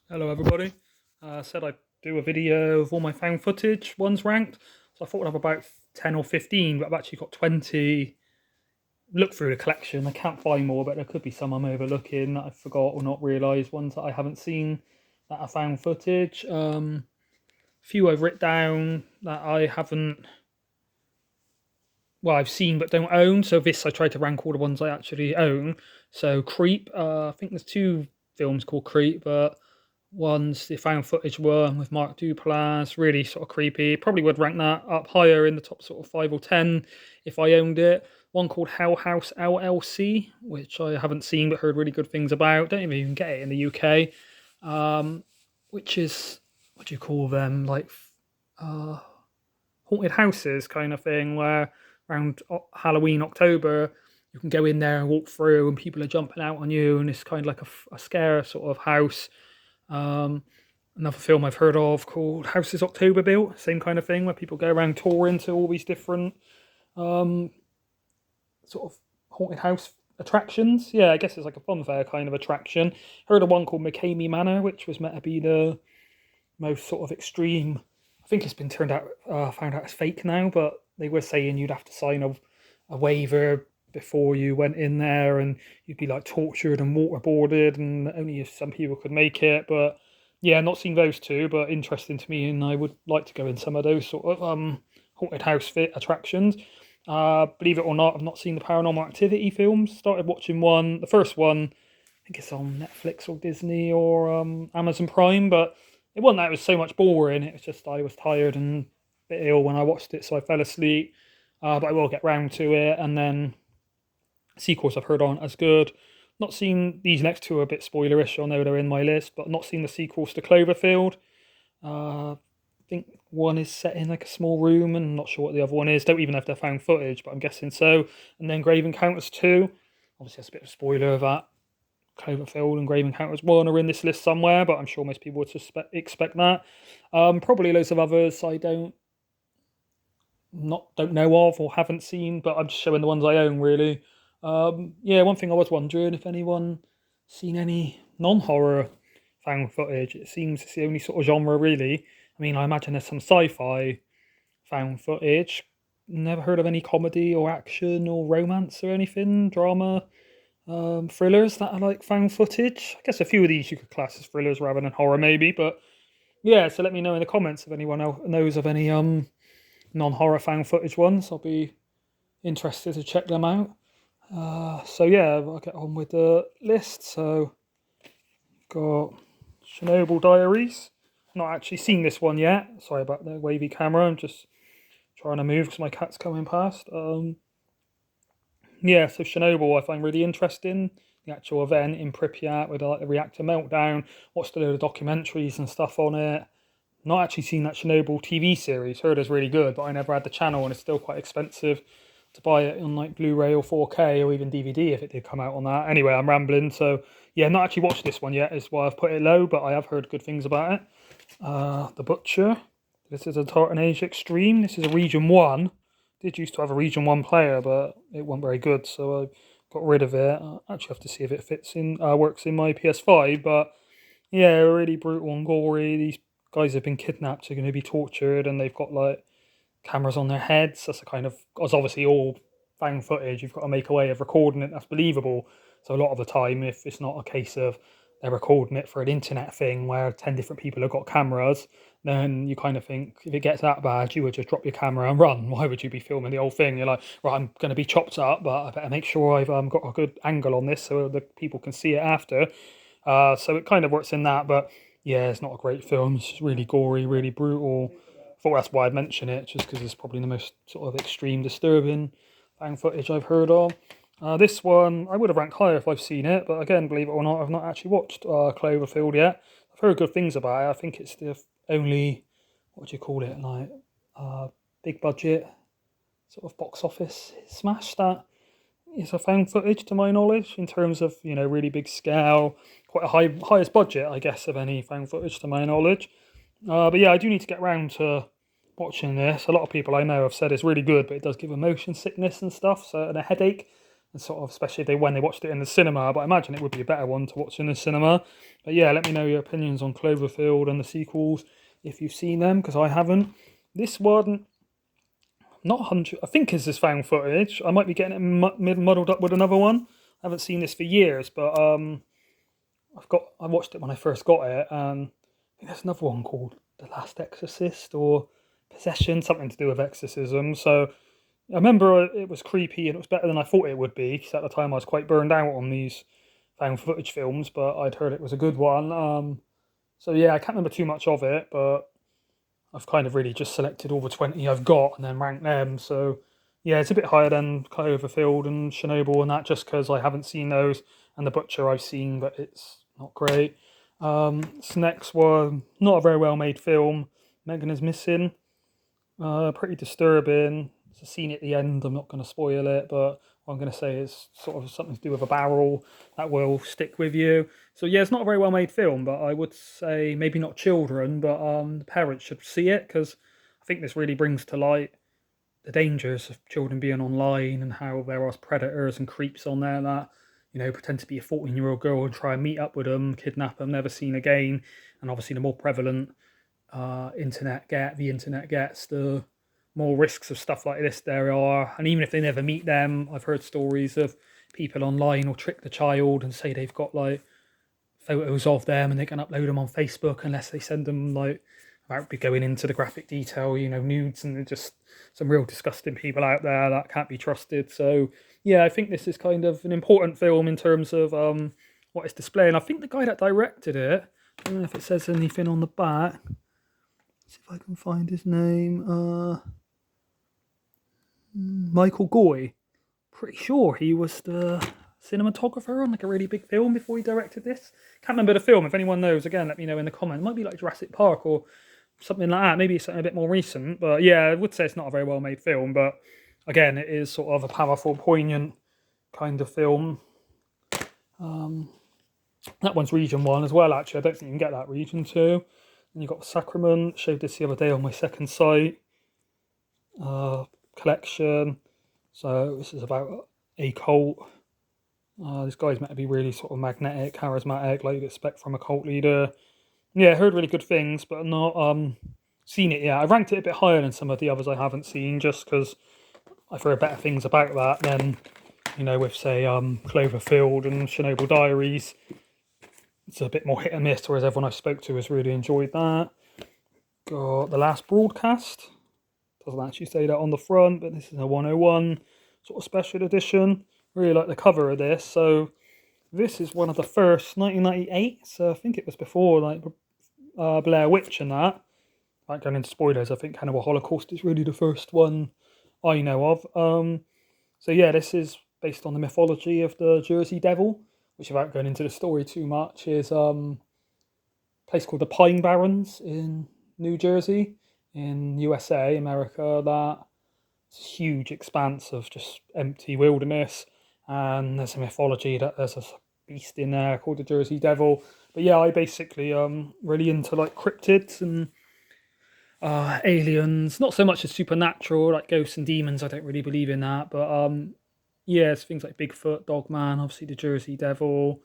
Hello everybody. Said I'd do a video of all my found footage ones ranked. So I thought I'd have about 10 or 15, but I've actually got 20. Look through the collection. I can't find more, but there could be some I'm overlooking that I forgot or not realised, ones that I haven't seen that I found footage. A few I've written down that I haven't, well, I've seen but don't own. So this I tried to rank all the ones I actually own. So Creep, I think there's two films called Creep, but one's the found footage one with Mark Duplass, really sort of creepy. Probably would rank that up higher in the top sort of 5 or 10 if I owned it. One called Hell House LLC, which I haven't seen but heard really good things about. Don't even get it in the UK. Which is, what do you call them? Like uh, haunted houses kind of thing, where around Halloween, October, you can go in there and walk through and people are jumping out on you, and it's kind of like a scare sort of house. um, Another film I've heard of called Houses October Built, same kind of thing, where people go around touring to all these different um, sort of haunted house attractions. Yeah, I guess it's like a fun fair kind of attraction. Heard of one called McCamey Manor, which was meant to be the most sort of extreme. I think it's been found out as fake now, but they were saying you'd have to sign a waiver before you went in there, and you'd be like tortured and waterboarded, and only if some people could make it. But yeah, not seen those two, but interesting to me, and I would like to go in some of those sort of haunted house fit attractions. Believe it or not, I've not seen the Paranormal Activity films. Started watching one, the first one. I think it's on Netflix or Disney or Amazon Prime, but it wasn't that it was so much boring. It was just I was tired and a bit ill when I watched it, so I fell asleep. But I will get round to it, and then sequels I've heard aren't as good. Not seen these next two are a bit spoilerish. I know they're in my list, but not seen the sequels to Cloverfield. I think one is set in like a small room, and I'm not sure what the other one is. Don't even know if they're found footage, but I'm guessing so. And then Grave Encounters 2. Obviously, that's a bit of a spoiler of that. Cloverfield and Grave Encounters 1 are in this list somewhere, but I'm sure most people would expect that. Probably loads of others I don't know of or haven't seen, but I'm just showing the ones I own really. Yeah, one thing I was wondering if anyone seen any non-horror found footage. It seems it's the only sort of genre really. I mean, I imagine there's some sci-fi found footage. Never heard of any comedy or action or romance or anything, drama, thrillers that are like found footage. I guess a few of these you could class as thrillers rather than horror, maybe. But yeah, so let me know in the comments if anyone else knows of any non-horror found footage ones. I'll be interested to check them out. So yeah, I'll get on with the list. So got Chernobyl Diaries. Not actually seen this one yet. Sorry about the wavy camera. I'm just trying to move because my cat's coming past. Yeah, so Chernobyl I find really interesting. The actual event in Pripyat with like the reactor meltdown. Watched a load of documentaries and stuff on it. Not actually seen that Chernobyl TV series. Heard it's really good, but I never had the channel, and it's still quite expensive to buy it on like Blu-ray or 4K or even DVD if it did come out on that. Anyway, I'm rambling. So yeah, not actually watched this one yet. Is why I've put it low, but I have heard good things about it. The Butcher. This is a Tartan Age Extreme. This is a Region 1. Did used to have a Region 1 player, but it wasn't very good, so I got rid of it. I actually have to see if it works in my PS5, but yeah, really brutal and gory. These guys have been kidnapped, are going to be tortured, and they've got like cameras on their heads. That's a kind of, it's obviously all found footage. You've got to make a way of recording it that's believable. So a lot of the time, if it's not a case of they're recording it for an internet thing where 10 different people have got cameras, then you kind of think if it gets that bad, you would just drop your camera and run. Why would you be filming the whole thing? You're like, right, I'm going to be chopped up, but I better make sure I've got a good angle on this so the people can see it after. So it kind of works in that, but yeah, it's not a great film. It's just really gory, really brutal. I thought that's why I'd mention it, just because it's probably the most sort of extreme, disturbing found footage I've heard of. This one I would have ranked higher if I've seen it, but again, believe it or not, I've not actually watched Cloverfield yet. I've heard good things about it. I think it's the only, what do you call it, like big budget sort of box office smash that is a found footage to my knowledge in terms of really big scale, quite a highest budget I guess of any found footage to my knowledge. But yeah, I do need to get round to watching this. A lot of people I know have said it's really good, but it does give a motion sickness and stuff, so and a headache. and sort of especially if when they watched it in the cinema. But I imagine it would be a better one to watch in the cinema. But yeah, let me know your opinions on Cloverfield and the sequels if you've seen them, because I haven't. This one, not 100. I think is this found footage. I might be getting it muddled up with another one. I haven't seen this for years, but I watched it when I first got it, and I think there's another one called The Last Exorcist or Possession, something to do with exorcism. So I remember it was creepy and it was better than I thought it would be, because at the time I was quite burned out on these found footage films, but I'd heard it was a good one. So yeah, I can't remember too much of it, but I've kind of really just selected all the 20 I've got and then ranked them. So yeah, it's a bit higher than Cloverfield and Chernobyl and that, just because I haven't seen those, and The Butcher I've seen, but it's not great. This next one, not a very well made film. Megan is Missing. Pretty disturbing. It's a scene at the end. I'm not going to spoil it, but what I'm going to say is sort of something to do with a barrel that will stick with you. So yeah, it's not a very well made film, but I would say maybe not children, but the parents should see it, because I think this really brings to light the dangers of children being online and how there are predators and creeps on there that, pretend to be a 14-year-old girl and try and meet up with them, kidnap them, never seen again. And obviously, the more prevalent the internet gets, the more risks of stuff like this there are. And even if they never meet them, I've heard stories of people online will trick the child and say they've got like photos of them and they can upload them on Facebook unless they send them like, without be going into the graphic detail, nudes, and they're just some real disgusting people out there that can't be trusted. So yeah, I think this is kind of an important film in terms of what it's displaying. I think the guy that directed it, I don't know if it says anything on the back. Let's see if I can find his name. Michael Goy. Pretty sure he was the cinematographer on like a really big film before he directed this. Can't remember the film. If anyone knows, again, let me know in the comments. It might be like Jurassic Park or something like that. Maybe something a bit more recent. But yeah, I would say it's not a very well made film. But again, it is sort of a powerful, poignant kind of film. That one's Region 1 as well, actually. I don't think you can get that Region 2. And you've got Sacrament. Showed this the other day on my second site. Collection. So this is about a cult. This guy's meant to be really sort of magnetic, charismatic, like you'd expect from a cult leader. Yeah, heard really good things, but not seen it yet. I ranked it a bit higher than some of the others I haven't seen, just because I've heard better things about that than, with say Cloverfield and Chernobyl Diaries. It's a bit more hit and miss, whereas everyone I spoke to has really enjoyed that. Got The Last Broadcast. Doesn't actually say that on the front, but this is a 101 sort of special edition. Really like the cover of this. So this is one of the first, 1998. So I think it was before like Blair Witch and that. Like going into spoilers, I think Cannibal Holocaust is really the first one I know of. So yeah, this is based on the mythology of the Jersey Devil, which, without going into the story too much, is a place called the Pine Barrens in New Jersey, in USA, America. That it's a huge expanse of just empty wilderness, and there's a mythology that there's a beast in there called the Jersey Devil. But yeah, I basically really into like cryptids and aliens, not so much as supernatural like ghosts and demons. I don't really believe in that, but yeah, it's things like Bigfoot, Dogman, obviously the Jersey Devil,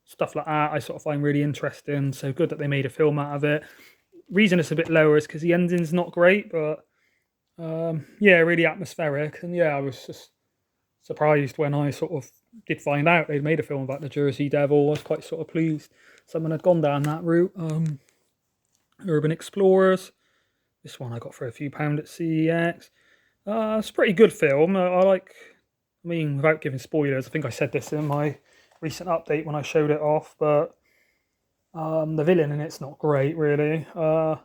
stuff like that I sort of find really interesting. So good that they made a film out of it. Reason it's a bit lower is because the ending's not great, but yeah, really atmospheric. And yeah, I was just surprised when I sort of did find out they'd made a film about the Jersey Devil. I was quite sort of pleased someone had gone down that route. Urban Explorers. This one I got for a few pound at CEX. It's a pretty good film. I mean, without giving spoilers, I think I said this in my recent update when I showed it off, but the villain in it's not great, really. I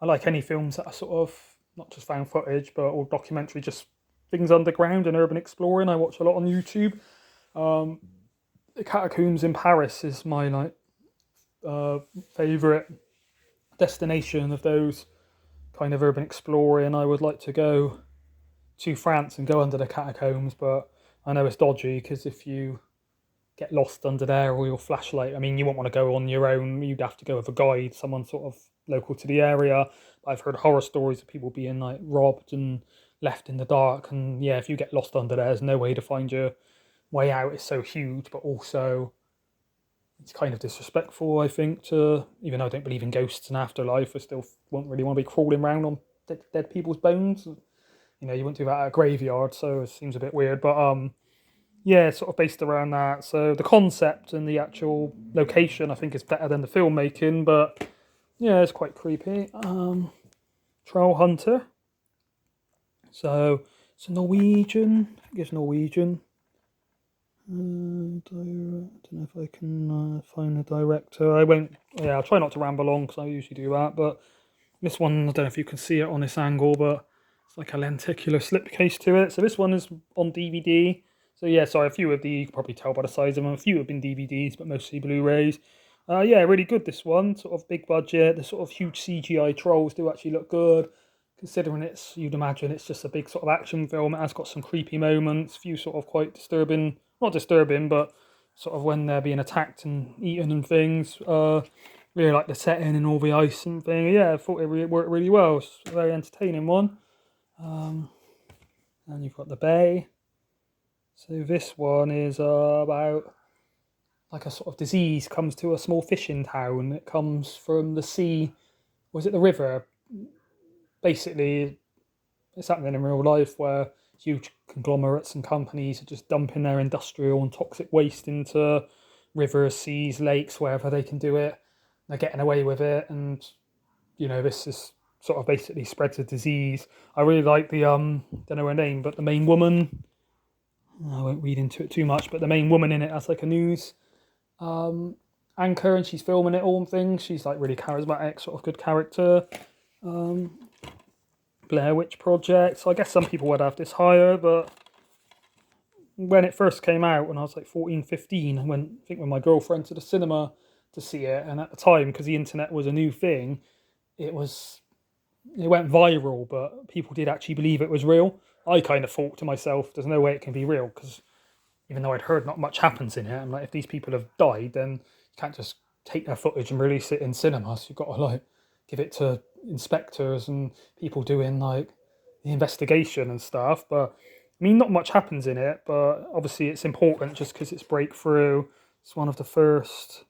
like any films that are sort of not just found footage, but all documentary, just things underground and urban exploring. I watch a lot on YouTube. The Catacombs in Paris is my favourite destination of those kind of urban exploring. I would like to go to France and go under the catacombs, but I know it's dodgy because if you get lost under there or your flashlight, I mean, you won't want to go on your own. You'd have to go with a guide, someone sort of local to the area. I've heard horror stories of people being like robbed and left in the dark, and yeah, if you get lost under there, there's no way to find your way out is so huge, but also it's kind of disrespectful, I think, to, even though I don't believe in ghosts and afterlife, I still won't really want to be crawling around on dead people's bones. You wouldn't do that at a graveyard, so it seems a bit weird. But yeah, it's sort of based around that. So the concept and the actual location, I think, is better than the filmmaking. But yeah, it's quite creepy. Troll Hunter. So it's a Norwegian. I think it's Norwegian. I don't know if I can find the director. I won't. Yeah, I'll try not to ramble on because I usually do that. But this one, I don't know if you can see it on this angle, but it's like a lenticular slipcase to it. So this one is on DVD. So yeah, sorry, a few of the, you can probably tell by the size of them, a few have been DVDs, but mostly Blu-rays. Yeah, really good this one, sort of big budget. The sort of huge CGI trolls do actually look good. Considering you'd imagine it's just a big sort of action film. It has got some creepy moments, a few sort of quite disturbing, not disturbing, but sort of when they're being attacked and eaten and things. Really like the setting and all the ice and thing. Yeah, I thought it worked really well. It's a very entertaining one. And you've got the bay. So this one is about like a sort of disease comes to a small fishing town. It comes from the sea. Was it the river? Basically, it's happening in real life where huge conglomerates and companies are just dumping their industrial and toxic waste into rivers, seas, lakes, wherever they can do it. They're getting away with it, and this is sort of basically spreads a disease. I really like the don't know her name, but the main woman. I won't read into it too much, but the main woman in it has like a news anchor, and she's filming it all and things. She's like really charismatic, sort of good character. Blair Witch Project. So I guess some people would have this higher, but when it first came out, when I was like 14, 15, I went, I think, with my girlfriend to the cinema to see it. And at the time, because the internet was a new thing, it went viral, but people did actually believe it was real. I kind of thought to myself, there's no way it can be real, because even though I'd heard not much happens in it, I'm like, if these people have died, then you can't just take their footage and release it in cinemas. You've got to like give it to inspectors and people doing like the investigation and stuff. But I mean, not much happens in it, but obviously it's important just because it's breakthrough. It's one of the first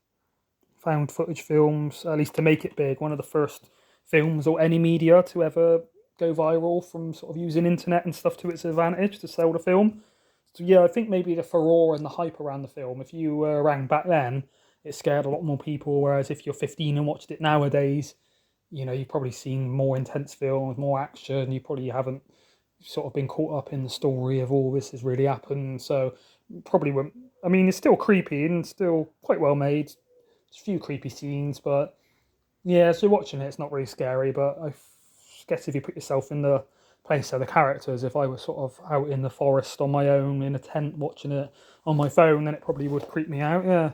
found footage films, at least to make it big, one of the first films or any media to ever go viral from sort of using internet and stuff to its advantage to sell the film. So yeah, I think maybe the furore and the hype around the film, if you were around back then, it scared a lot more people, whereas if you're 15 and watched it nowadays, you've probably seen more intense films, more action. You probably haven't sort of been caught up in the story of all this has really happened. So probably won't. I mean, it's still creepy and still quite well made. There's a few creepy scenes, but yeah, so watching it, it's not really scary. But I guess if you put yourself in the place of the characters, if I was sort of out in the forest on my own in a tent watching it on my phone, then it probably would creep me out. Yeah.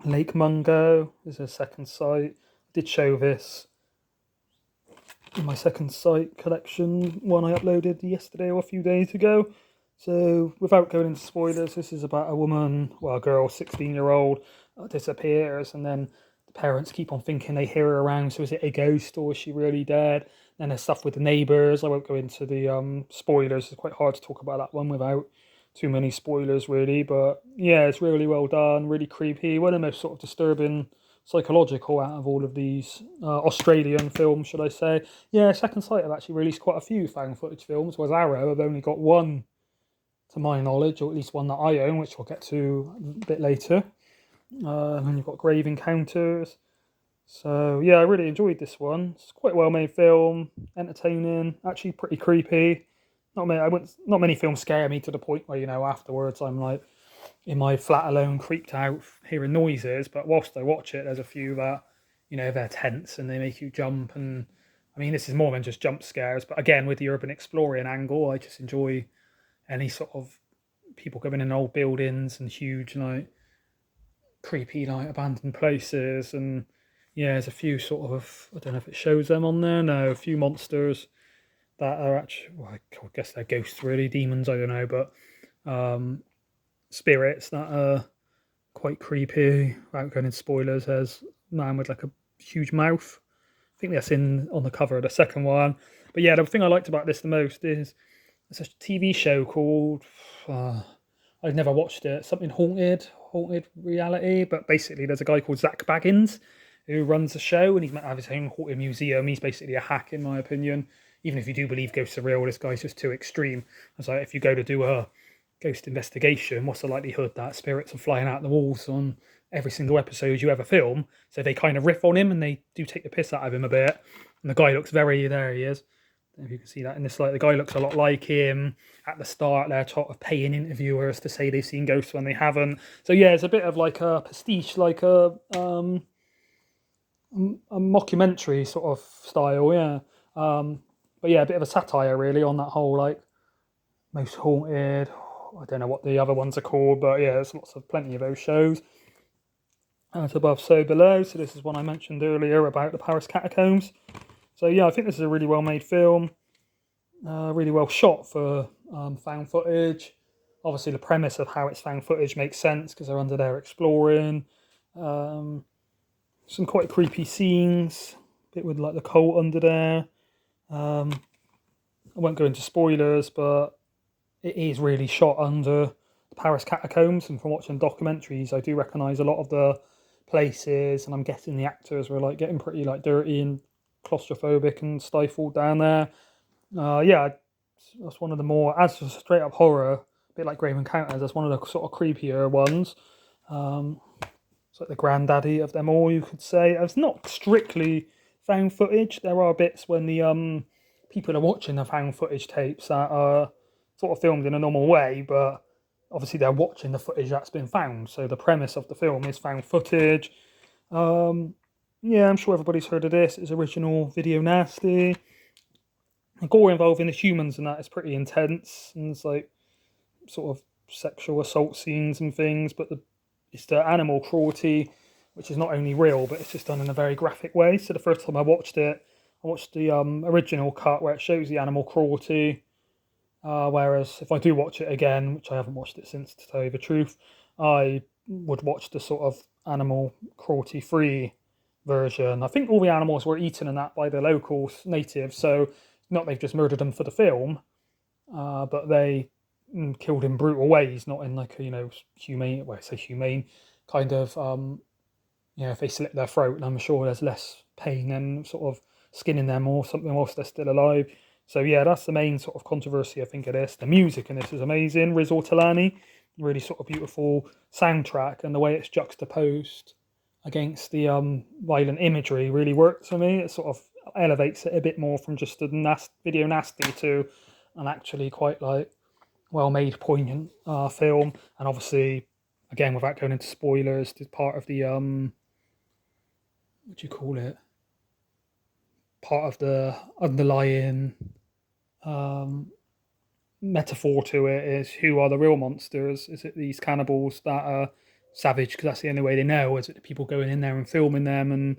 Lake Mungo is a second site. I did show this in my second site collection, one I uploaded yesterday or a few days ago. So without going into spoilers, this is about a woman, well, a girl, 16-year-old, disappears, and then the parents keep on thinking they hear her around. So is it a ghost or is she really dead? Then there's stuff with the neighbours. I won't go into the spoilers. It's quite hard to talk about that one without too many spoilers, really. But yeah, it's really well done, really creepy. One of the most sort of disturbing psychological out of all of these Australian films, should I say. Yeah, Second Sight have actually released quite a few found footage films, whereas Arrow have only got one, to my knowledge, or at least one that I own, which we'll get to a bit later. And then you've got Grave Encounters. So yeah, I really enjoyed this one. It's quite a well-made film, entertaining, actually pretty creepy. Not many films scare me to the point where afterwards I'm like in my flat alone, creeped out, hearing noises. But whilst I watch it, there's a few that they're tense and they make you jump. And I mean, this is more than just jump scares. But again, with the urban exploring angle, I just enjoy any sort of people going in old buildings and huge creepy abandoned places. And yeah, there's a few sort of, I don't know if it shows them on there. No, a few monsters that are actually, well, I guess they're ghosts, really, demons, I don't know, but spirits that are quite creepy. Without going into spoilers, there's a man with like a huge mouth. I think that's on the cover of the second one. But yeah, the thing I liked about this the most is It's a TV show called. I've never watched it. Something haunted reality. But basically, there's a guy called Zach Baggins who runs the show, and he's meant to have his own haunted museum. He's basically a hack, in my opinion. Even if you do believe ghosts are real, this guy's just too extreme. It's like if you go to do a ghost investigation, what's the likelihood that spirits are flying out the walls on every single episode you ever film? So they kind of riff on him and they do take the piss out of him a bit. And the guy looks there he is. I don't know if you can see that in this light. The guy looks a lot like him. At the start, they're sort of paying interviewers to say they've seen ghosts when they haven't. So yeah, it's a bit of like a pastiche, like a mockumentary sort of style, yeah. But yeah, a bit of a satire really on that whole like most haunted. I don't know what the other ones are called, but yeah, there's plenty of those shows. As above, so below. So this is one I mentioned earlier about the Paris catacombs. So yeah, I think this is a really well made film, really well shot for found footage. Obviously, the premise of how it's found footage makes sense because they're under there exploring. Some quite creepy scenes, a bit with like the cult under there. I won't go into spoilers, but it is really shot under the Paris catacombs, and from watching documentaries, I do recognise a lot of the places, and I'm guessing the actors were like getting pretty like dirty and claustrophobic and stifled down there. Yeah, that's one of the more, as a straight up horror, a bit like Grave Encounters, that's one of the sort of creepier ones. It's like the granddaddy of them all, you could say. It's not strictly found footage. There are bits when the people are watching the found footage tapes that are sort of filmed in a normal way, but obviously they're watching the footage that's been found. So the premise of the film is found footage. Yeah, I'm sure everybody's heard of this. It's original Video Nasty. The gore involving the humans and that is pretty intense, and it's like sort of sexual assault scenes and things, but it's the animal cruelty, which is not only real, but it's just done in a very graphic way. So the first time I watched it, I watched the original cut where it shows the animal cruelty. Whereas if I do watch it again, which I haven't watched it since, to tell you the truth, I would watch the sort of animal cruelty free version. I think all the animals were eaten and that by the local natives, so not they've just murdered them for the film, but they killed in brutal ways, not in like a, humane, well I say humane, kind of, if they slit their throat, I'm sure there's less pain than sort of skinning them or something whilst they're still alive. So yeah, that's the main sort of controversy I think of this. The music in this is amazing. Riz Ortolani, really sort of beautiful soundtrack, and the way it's juxtaposed against the violent imagery really works for me. It sort of elevates it a bit more from just a Video Nasty to an actually quite like well-made, poignant film. And obviously, again, without going into spoilers, it's part of the what do you call it? Part of the underlying metaphor to it is, who are the real monsters? Is it these cannibals that are savage because that's the only way they know? Is it the people going in there and filming them? And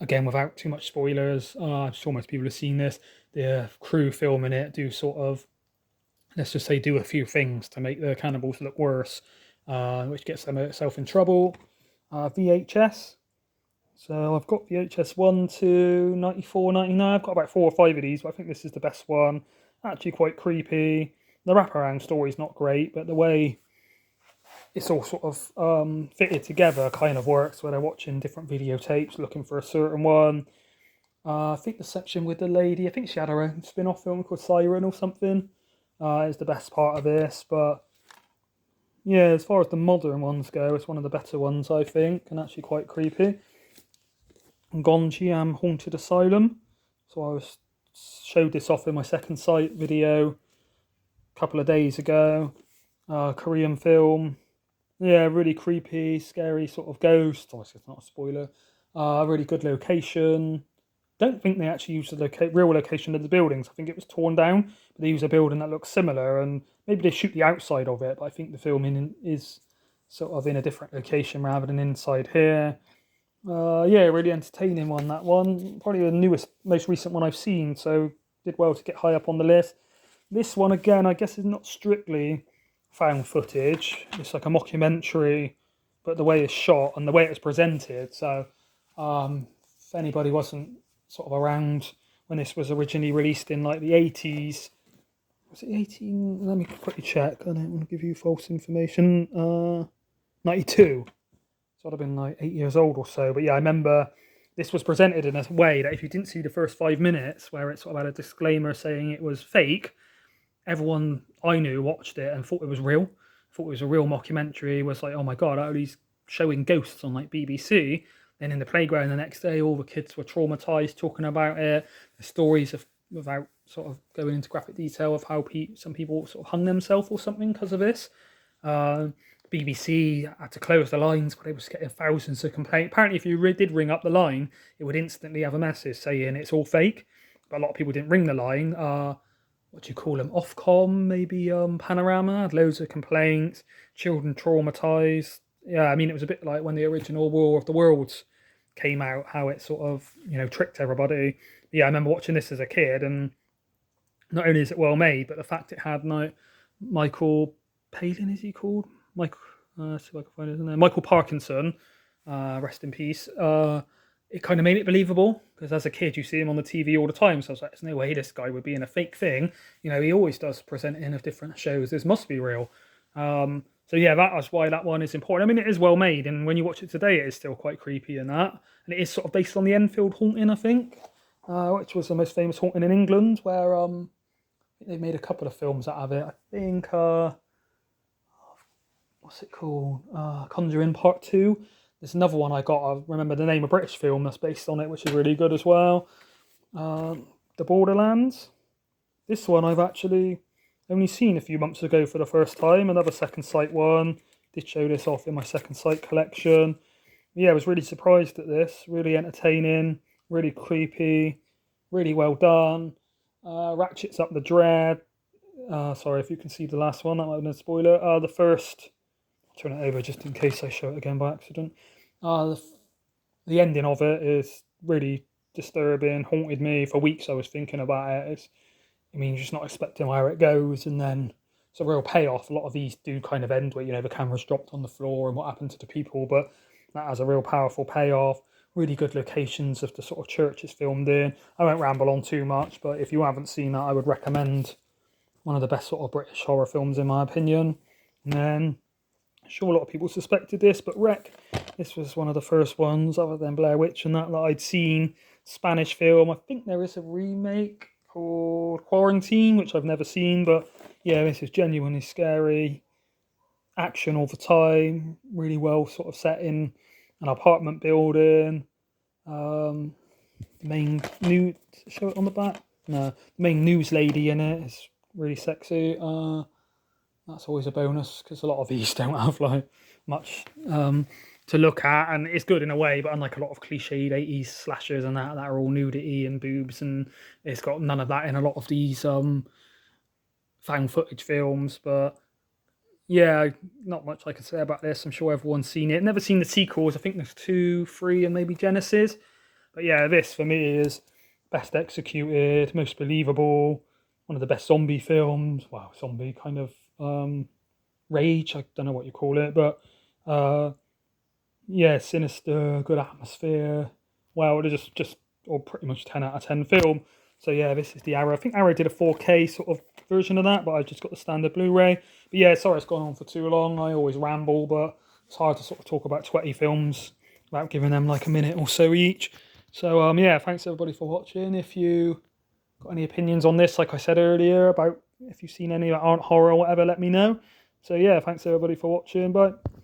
again, without too much spoilers, I'm sure most people have seen this. The crew filming it do sort of, let's just say, do a few things to make the cannibals look worse, which gets them itself in trouble. VHS. So I've got VHS 1 to 94, 99. I've got about 4 or 5 of these, but I think this is the best one. Actually quite creepy. The wraparound story's not great, but the way it's all sort of fitted together kind of works, where they're watching different videotapes, looking for a certain one. I think the section with the lady, I think she had her own spin-off film called Siren or something, is the best part of this. But yeah, as far as the modern ones go, it's one of the better ones, I think, and actually quite creepy. Gonjiam Haunted Asylum. So I showed this off in my second sight video a couple of days ago. Korean film. Yeah, really creepy, scary sort of ghost. Obviously, it's not a spoiler. Really good location. Don't think they actually used the real location of the buildings. I think it was torn down, but they used a building that looks similar, and maybe they shoot the outside of it, but I think the filming is sort of in a different location rather than inside here. Yeah, really entertaining one, that one. Probably the newest, most recent one I've seen, so did well to get high up on the list. This one, again, I guess is not strictly found footage. It's like a mockumentary, but the way it's shot and the way it's presented. So if anybody wasn't sort of around when this was originally released in like the 80s, Was it 18? Let me quickly check. I don't want to give you false information. 92. So I'd have been like 8 years old or so. But yeah, I remember this was presented in a way that if you didn't see the first 5 minutes, where it sort of had a disclaimer saying it was fake, everyone I knew watched it and thought it was real. Thought it was a real mockumentary. Was like, oh my god, he's showing ghosts on like BBC. Then in the playground the next day, all the kids were traumatized talking about it. The stories of, without sort of going into graphic detail, of how some people sort of hung themselves or something because of this. BBC had to close the lines, but they was getting thousands of complaints. Apparently, if you did ring up the line, it would instantly have a message saying it's all fake. But a lot of people didn't ring the line. What do you call them? Ofcom, maybe Panorama, had loads of complaints. Children traumatized. Yeah, I mean, it was a bit like when the original War of the Worlds came out, how it sort of, tricked everybody. Yeah, I remember watching this as a kid, and not only is it well made, but the fact it had Michael Palin, is he called? Michael, see if I can find his name. Michael Parkinson, rest in peace. It kind of made it believable, because as a kid you see him on the TV all the time. So I was like, there's no way this guy would be in a fake thing. He always does present in different shows. This must be real. So yeah, that's why that one is important. I mean, it is well made, and when you watch it today, it is still quite creepy and that. And it is sort of based on the Enfield haunting, I think, which was the most famous haunting in England, where they made a couple of films out of it. I think, what's it called? Conjuring Part 2. There's another one I remember the name, a British film that's based on it, which is really good as well. The Borderlands. This one I've actually only seen a few months ago for the first time. Another Second Sight one. Did show this off in my Second Sight collection. Yeah, I was really surprised at this. Really entertaining, really creepy, really well done. Ratchets up the dread. Sorry if you can see the last one, that might have been a spoiler. The first, I'll turn it over just in case I show it again by accident. The ending of it is really disturbing, haunted me. For weeks I was thinking about it. You're just not expecting where it goes, and then it's a real payoff. A lot of these do kind of end where, the camera's dropped on the floor and what happened to the people, but that has a real powerful payoff. Really good locations of the sort of church it's filmed in. I won't ramble on too much, but if you haven't seen that, I would recommend. One of the best sort of British horror films in my opinion. And then, I'm sure a lot of people suspected this, but Wreck, this was one of the first ones, other than Blair Witch and that I'd seen. Spanish film. I think there is a remake called Quarantine, which I've never seen, but yeah, this is genuinely scary. Action all the time. Really well sort of set in an apartment building. Main new show it on the back. No, the main news lady in it is really sexy. That's always a bonus, because a lot of these don't have like much to look at, and it's good in a way, but unlike a lot of cliched 80s slashers and that are all nudity and boobs, and it's got none of that in a lot of these found footage films. But yeah, not much I can say about this. I'm sure everyone's seen it. Never seen the sequels. I think there's 2, 3, and maybe Genesis. But yeah, this for me is best executed, most believable, one of the best zombie films. Wow, zombie kind of rage. I don't know what you call it, but yeah, sinister, good atmosphere. Wow, it is just or pretty much 10 out of 10 film. So yeah, this is the Arrow. I think Arrow did a 4K sort of version of that, but I just got the standard Blu-ray. But yeah, sorry it's gone on for too long. I always ramble, but it's hard to sort of talk about 20 films without giving them like a minute or so each. So yeah, thanks everybody for watching. If you got any opinions on this, like I said earlier, about if you've seen any that aren't horror or whatever, let me know. So yeah, thanks everybody for watching. Bye.